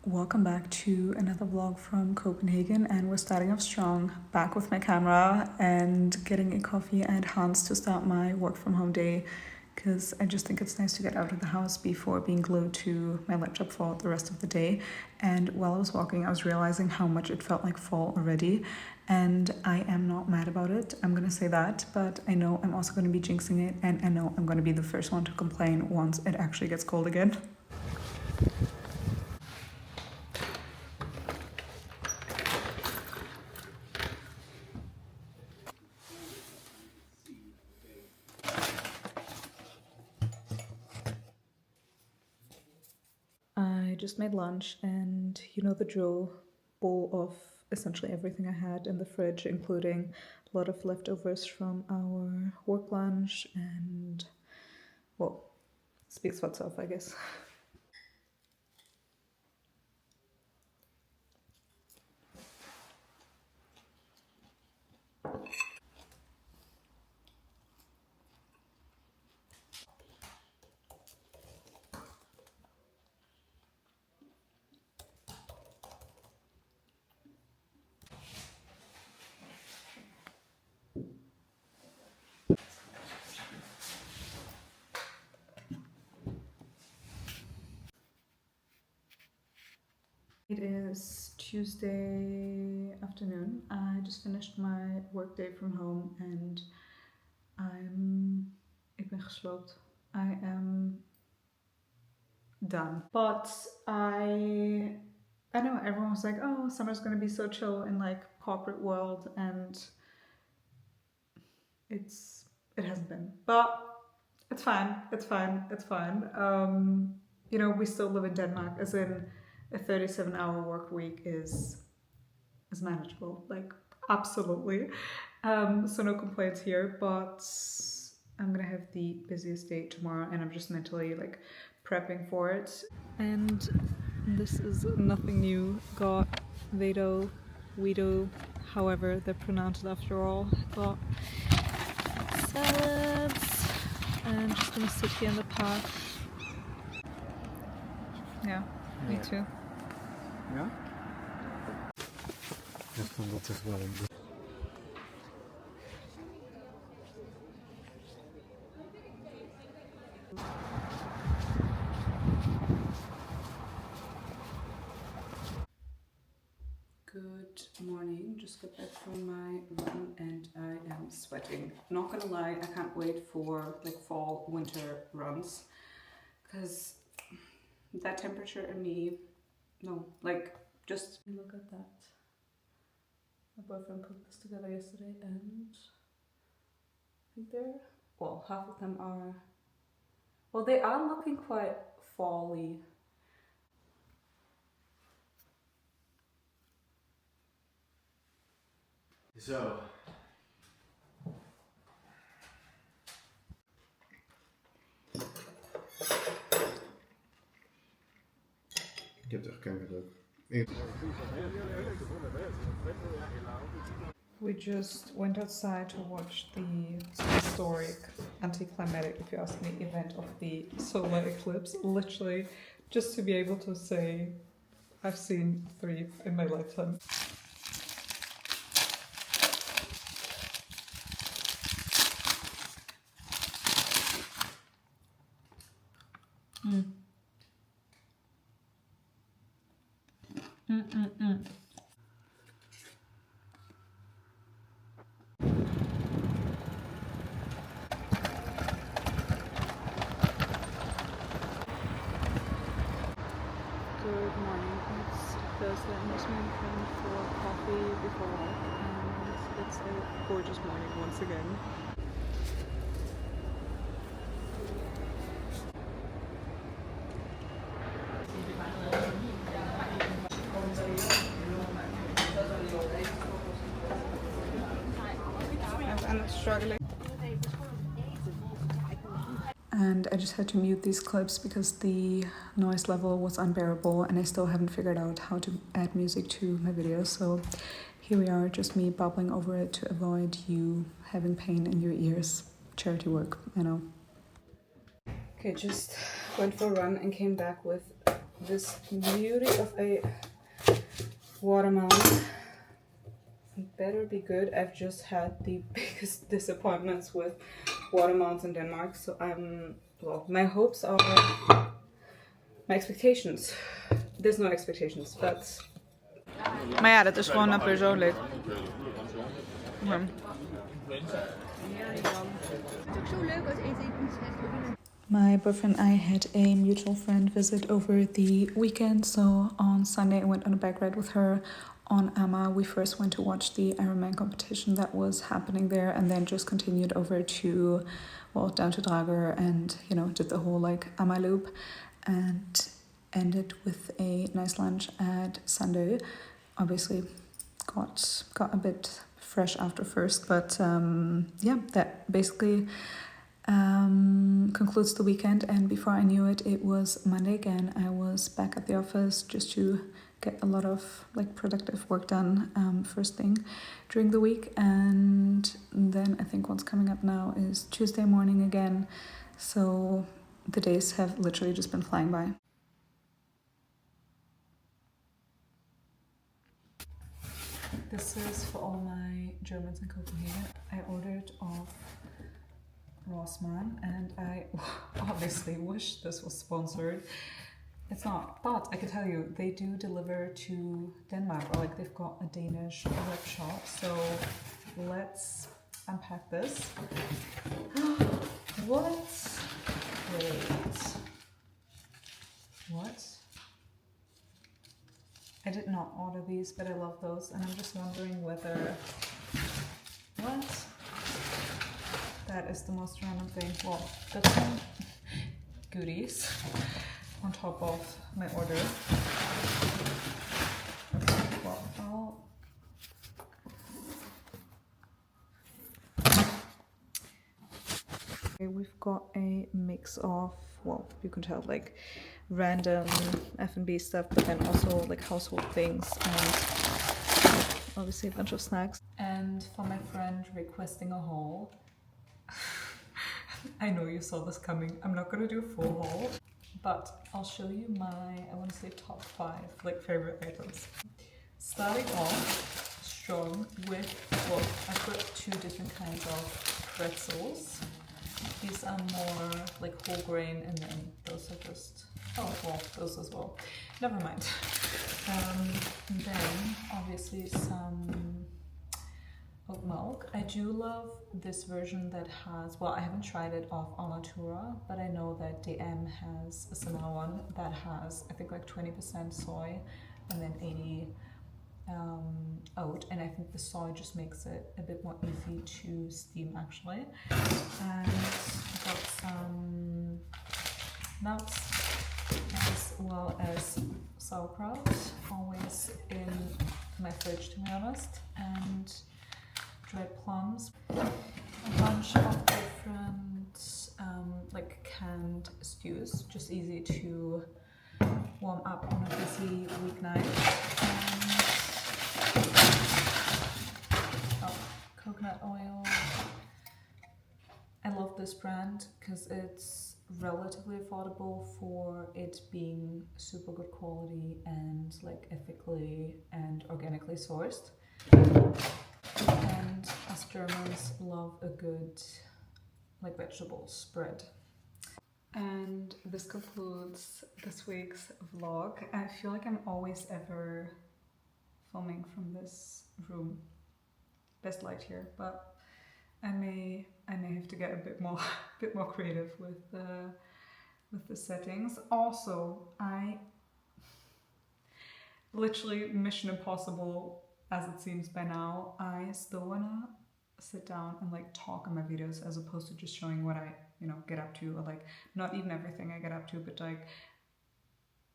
Welcome back to another vlog from Copenhagen, and we're starting off strong, back with my camera and getting a coffee and Hans to start my work from home day, because I just think it's nice to get out of the house before being glued to my laptop for the rest of the day. And while I was walking, I was realizing how much it felt like fall already, and I am not mad about it, I'm gonna say that, but I know I'm also gonna be jinxing it, and I know I'm gonna be the first one to complain once it actually gets cold again. I just made lunch, and you know the drill, bowl of essentially everything I had in the fridge, including a lot of leftovers from our work lunch, and well, speaks for itself, I guess. It is Tuesday afternoon. I just finished my workday from home, and ik ben gesloopt. I am done. But I know everyone was like, oh, summer's gonna be so chill in like corporate world, and it hasn't been. But it's fine. You know, we still live in Denmark, as in a 37-hour work week is manageable, like absolutely. So no complaints here, but I'm gonna have the busiest day tomorrow, and I'm just mentally like prepping for it. And this is nothing new. Got Vedo, Guido, however they're pronounced after all. Got salads, and just gonna sit here in the park. Yeah, me too. Ja? Echt, dat is wel een... Good morning, just got back from my run and I am sweating. Not gonna lie, I can't wait for like fall, winter runs, because that temperature and me, no, like just look at that. My boyfriend put this together yesterday, and I think they're, well, half of them are, well, they are looking quite fall-y. Zo. Ik heb het echt keihard ook. We just went outside to watch the historic, anticlimactic, if you ask me, event of the solar eclipse. Literally, just to be able to say, I've seen 3 in my lifetime. Good morning, it's Thursday. I'm just meeting a friend for coffee before work, and it's a gorgeous morning once again. I'm struggling. And I just had to mute these clips because the noise level was unbearable, and I still haven't figured out how to add music to my videos. So here we are, just me bubbling over it to avoid you having pain in your ears. Charity work, I know. Okay, just went for a run and came back with this beauty of a watermelon. It better be good. I've just had the biggest disappointments with watermelons in Denmark, so well, my hopes are, my expectations. There's no expectations, but... Maar ja, dat is gewoon persoonlijk. Ja. My boyfriend and I had a mutual friend visit over the weekend, so on Sunday I went on a bike ride with her on Amma. We first went to watch the Ironman competition that was happening there, and then just continued over to, well, down to Drager, and did the whole like Amma loop, and ended with a nice lunch at Sunday. Obviously got a bit fresh after first, but yeah, that basically concludes the weekend. And before I knew it, it was Monday again. I was back at the office just to get a lot of like productive work done first thing during the week, and then I think what's coming up now is Tuesday morning again, so the days have literally just been flying by. This is for all my Germans in Copenhagen. I ordered off Rossmann, and I obviously wish this was sponsored. It's not, but I can tell you they do deliver to Denmark, or like they've got a Danish web shop. So let's unpack this. What? Wait. What? I did not order these, but I love those, and I'm just wondering whether... What? That is the most random thing. Well, that's some goodies on top of my order. Well, okay, we've got a mix of, well, you can tell, like random F&B stuff, but then also like household things, and obviously a bunch of snacks. And for my friend requesting a haul, I know you saw this coming. I'm not gonna do a full haul, but I'll show you my, I want to say top 5 like favorite items. Starting off strong with, well, I've got 2 different kinds of pretzels. These are more like whole grain, and then those are just, oh well, those as well. Never mind. And then obviously some oat milk. I do love this version that has, well, I haven't tried it off Alnatura, but I know that DM has a similar one that has, I think, like 20% soy and then 80 oat, and I think the soy just makes it a bit more easy to steam actually. And I've got some nuts as well as sauerkraut, always in my fridge to be honest, and dried plums, a bunch of different like canned stews, just easy to warm up on a busy weeknight. And coconut oil. I love this brand because it's relatively affordable for it being super good quality and like ethically and organically sourced. And us Germans love a good like vegetable spread. And this concludes this week's vlog. I feel like I'm always ever filming from this room. Best light here, but I may have to get a bit more creative with the settings. Also, I literally Mission Impossible as it seems by now, I still wanna sit down and like talk in my videos as opposed to just showing what I, get up to, or like not even everything I get up to, but like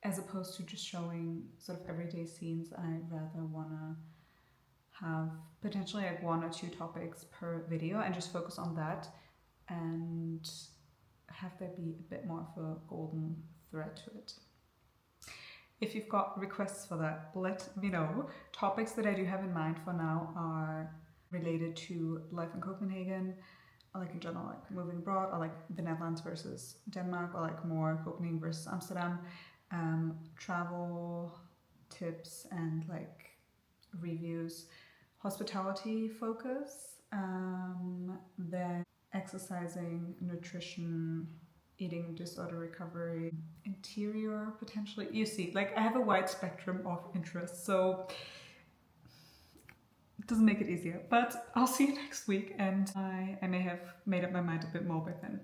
as opposed to just showing sort of everyday scenes. I rather wanna have potentially like 1 or 2 topics per video and just focus on that and have there be a bit more of a golden thread to it. If you've got requests for that, let me know. Topics that I do have in mind for now are related to life in Copenhagen, or like in general, like moving abroad, or like the Netherlands versus Denmark, or like more Copenhagen versus Amsterdam. travel tips and like reviews, hospitality focus, then exercising, nutrition, eating disorder recovery, interior potentially. You see, like I have a wide spectrum of interests, so it doesn't make it easier. But I'll see you next week, and I may have made up my mind a bit more by then.